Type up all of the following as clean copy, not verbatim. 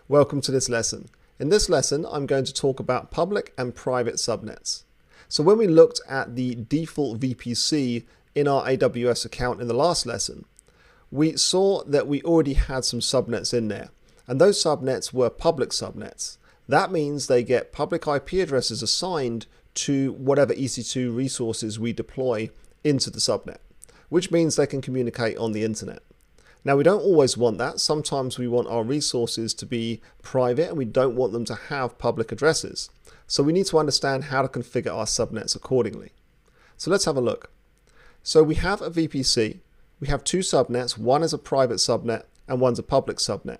Welcome to this lesson. In this lesson, I'm going to talk about public and private subnets. So when we looked at the default VPC in our AWS account in the last lesson, we saw that we already had some subnets in there, and those subnets were public subnets. That means they get public IP addresses assigned to whatever EC2 resources we deploy into the subnet, which means they can communicate on the internet. Now, we don't always want that. Sometimes we want our resources to be private and we don't want them to have public addresses. So we need to understand how to configure our subnets accordingly. So let's have a look. So we have a VPC. We have two subnets. One is a private subnet and one's a public subnet.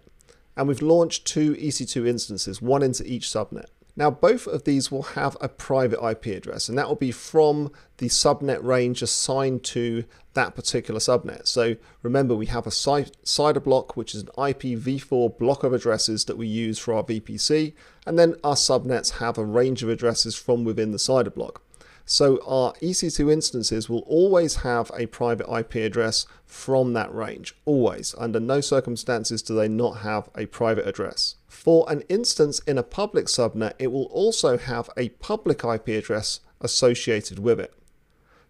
And we've launched two EC2 instances, one into each subnet. Now, both of these will have a private IP address, and that will be from the subnet range assigned to that particular subnet. So remember, we have a CIDR block, which is an IPv4 block of addresses that we use for our VPC, and then our subnets have a range of addresses from within the CIDR block. So our EC2 instances will always have a private IP address from that range, always. Under no circumstances do they not have a private address. For an instance in a public subnet, it will also have a public IP address associated with it.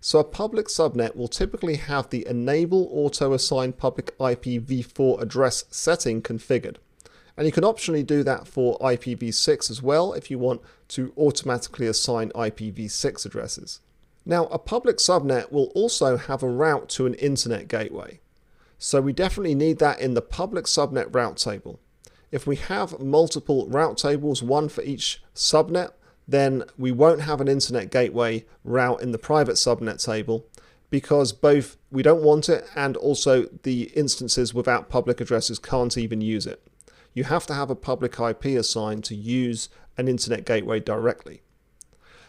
So a public subnet will typically have the Enable Auto Assign Public IPv4 address setting configured. And you can optionally do that for IPv6 as well if you want to automatically assign IPv6 addresses. Now, a public subnet will also have a route to an internet gateway. So we definitely need that in the public subnet route table. If we have multiple route tables, one for each subnet, then we won't have an internet gateway route in the private subnet table because both we don't want it and also the instances without public addresses can't even use it. You have to have a public IP assigned to use an internet gateway directly.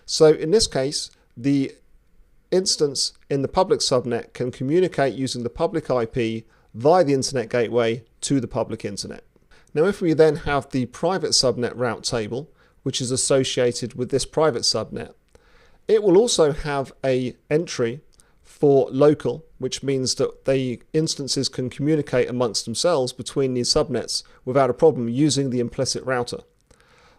So in this case, the instance in the public subnet can communicate using the public IP via the internet gateway to the public internet. Now, if we then have the private subnet route table, which is associated with this private subnet, it will also have an entry for local, which means that the instances can communicate amongst themselves between these subnets without a problem using the implicit router.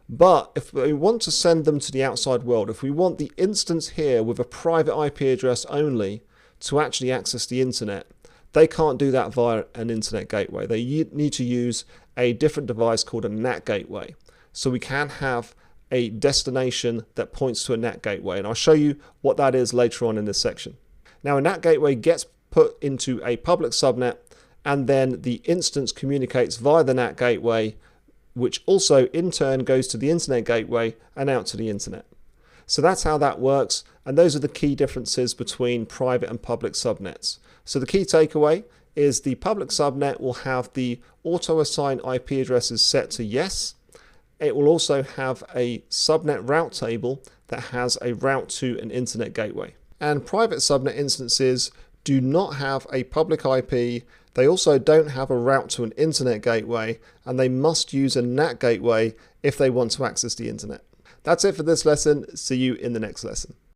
But if we want to send them to the outside world, if we want the instance here with a private IP address only to actually access the internet, they can't do that via an internet gateway. They need to use a different device called a NAT gateway. So we can have a destination that points to a NAT gateway, and I'll show you what that is later on in this section. Now, a NAT gateway gets put into a public subnet, and then the instance communicates via the NAT gateway, which also in turn goes to the internet gateway and out to the internet. So that's how that works, and those are the key differences between private and public subnets. So the key takeaway is the public subnet will have the auto-assign IP addresses set to yes. It will also have a subnet route table that has a route to an internet gateway. And private subnet instances do not have a public IP. They also don't have a route to an internet gateway, and they must use a NAT gateway if they want to access the internet. That's it for this lesson. See you in the next lesson.